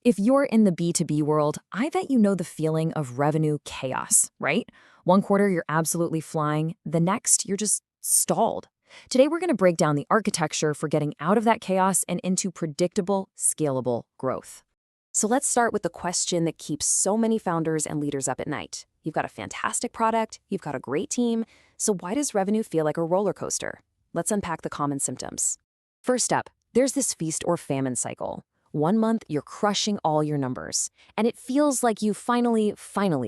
If you're in the B2B world, I bet you know the feeling of revenue chaos, right? One quarter you're absolutely flying, the next you're just stalled. Today we're going to break down the architecture for getting out of that chaos and into predictable, scalable growth. So let's start with the question that keeps so many founders and leaders up at night. You've got a fantastic product, you've got a great team, so why does revenue feel like a roller coaster? Let's unpack the common symptoms. First up, there's this feast or famine cycle. 1 month, you're crushing all your numbers, and it feels like you finally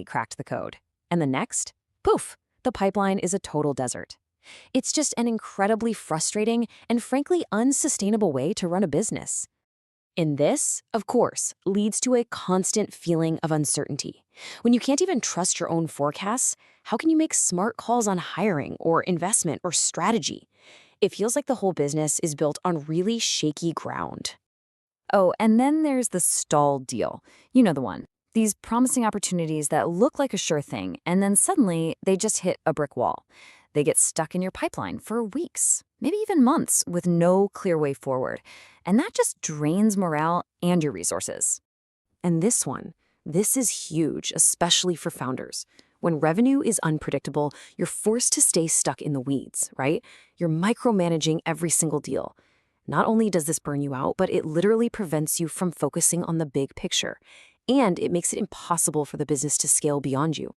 cracked the code. And the next, poof, the pipeline is a total desert. It's just an incredibly frustrating and frankly unsustainable way to run a business. And this, of course, leads to a constant feeling of uncertainty. When you can't even trust your own forecasts, how can you make smart calls on hiring or investment or strategy? It feels like the whole business is built on really shaky ground. Oh, and then there's the stalled deal. You know the one. These promising opportunities that look like a sure thing, and then suddenly they just hit a brick wall. They get stuck in your pipeline for weeks, maybe even months, with no clear way forward. And that just drains morale and your resources. And this is huge, especially for founders. When revenue is unpredictable, you're forced to stay stuck in the weeds, right? You're micromanaging every single deal. Not only does this burn you out, but it literally prevents you from focusing on the big picture. And it makes it impossible for the business to scale beyond you.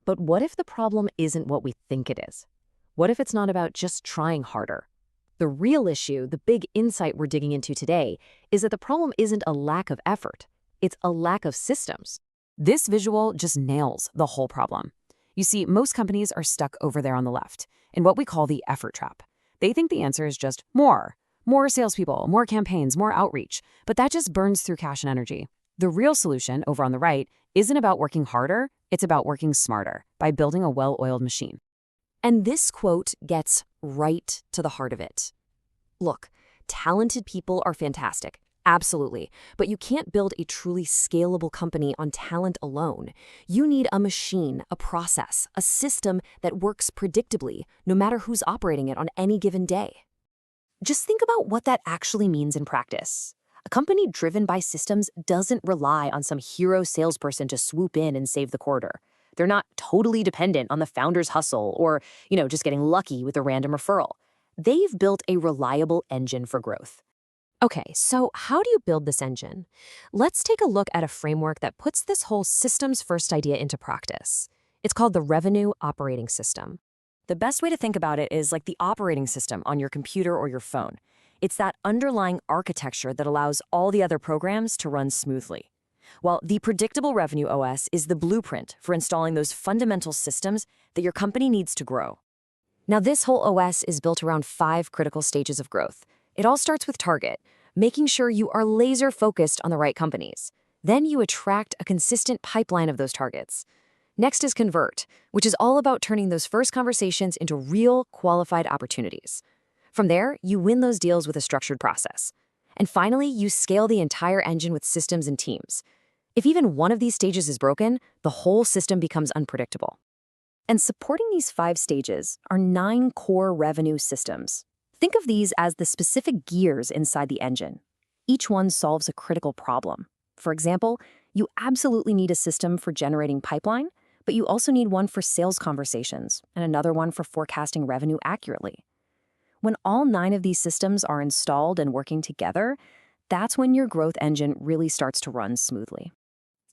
But what if the problem isn't what we think it is? What if it's not about just trying harder? The real issue, the big insight we're digging into today, is that the problem isn't a lack of effort. It's a lack of systems. This visual just nails the whole problem. You see, most companies are stuck over there on the left, in what we call the effort trap. They think the answer is just more. More salespeople, more campaigns, more outreach. But that just burns through cash and energy. The real solution, over on the right, isn't about working harder, it's about working smarter by building a well-oiled machine. And this quote gets right to the heart of it. Look, talented people are fantastic, absolutely, but you can't build a truly scalable company on talent alone. You need a machine, a process, a system that works predictably, no matter who's operating it on any given day. Just think about what that actually means in practice. A company driven by systems doesn't rely on some hero salesperson to swoop in and save the quarter. They're not totally dependent on the founder's hustle or, just getting lucky with a random referral. They've built a reliable engine for growth. Okay, so how do you build this engine? Let's take a look at a framework that puts this whole systems-first idea into practice. It's called the Revenue Operating System. The best way to think about it is like the operating system on your computer or your phone. It's that underlying architecture that allows all the other programs to run smoothly. Well, the Predictable Revenue OS is the blueprint for installing those fundamental systems that your company needs to grow. Now, this whole OS is built around 5 critical stages of growth. It all starts with target, making sure you are laser-focused on the right companies. Then you attract a consistent pipeline of those targets. Next is convert, which is all about turning those first conversations into real, qualified opportunities. From there, you win those deals with a structured process. And finally, you scale the entire engine with systems and teams. If even one of these stages is broken, the whole system becomes unpredictable. And supporting these 5 stages are 9 core revenue systems. Think of these as the specific gears inside the engine. Each one solves a critical problem. For example, you absolutely need a system for generating pipeline, but you also need one for sales conversations and another one for forecasting revenue accurately. When all 9 of these systems are installed and working together, that's when your growth engine really starts to run smoothly.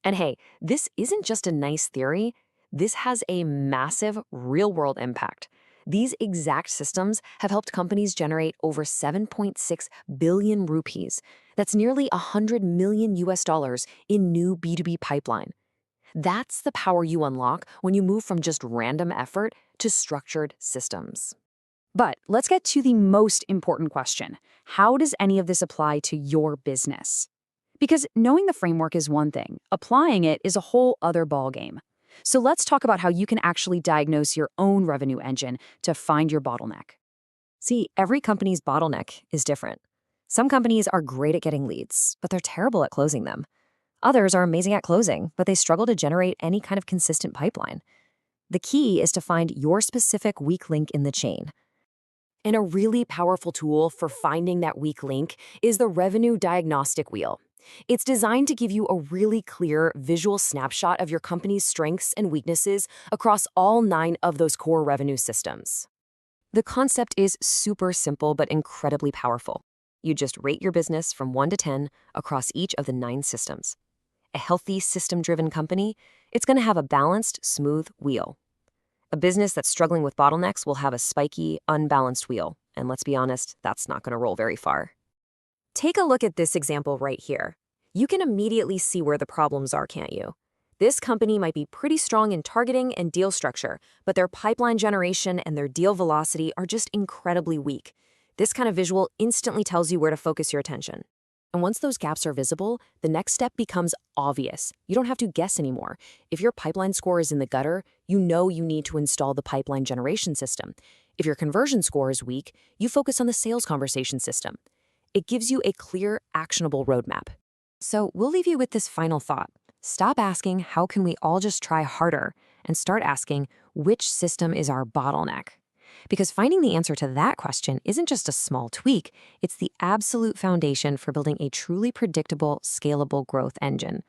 And hey, this isn't just a nice theory. This has a massive real-world impact. These exact systems have helped companies generate over 7.6 billion rupees. That's nearly $100 million in new B2B pipeline. That's the power you unlock when you move from just random effort to structured systems. But let's get to the most important question. How does any of this apply to your business? Because knowing the framework is one thing, applying it is a whole other ballgame. So let's talk about how you can actually diagnose your own revenue engine to find your bottleneck. See, every company's bottleneck is different. Some companies are great at getting leads, but they're terrible at closing them. Others are amazing at closing, but they struggle to generate any kind of consistent pipeline. The key is to find your specific weak link in the chain. And a really powerful tool for finding that weak link is the revenue diagnostic wheel. It's designed to give you a really clear visual snapshot of your company's strengths and weaknesses across all 9 of those core revenue systems. The concept is super simple but incredibly powerful. You just rate your business from 1 to 10 across each of the 9 systems. A healthy, system-driven company, it's going to have a balanced, smooth wheel. A business that's struggling with bottlenecks will have a spiky, unbalanced wheel. And let's be honest, that's not going to roll very far. Take a look at this example right here. You can immediately see where the problems are, can't you? This company might be pretty strong in targeting and deal structure, but their pipeline generation and their deal velocity are just incredibly weak. This kind of visual instantly tells you where to focus your attention. And once those gaps are visible, the next step becomes obvious. You don't have to guess anymore. If your pipeline score is in the gutter, you know you need to install the pipeline generation system. If your conversion score is weak, you focus on the sales conversation system. It gives you a clear, actionable roadmap. So we'll leave you with this final thought. Stop asking, how can we all just try harder? And start asking, which system is our bottleneck? Because finding the answer to that question isn't just a small tweak, it's the absolute foundation for building a truly predictable, scalable growth engine.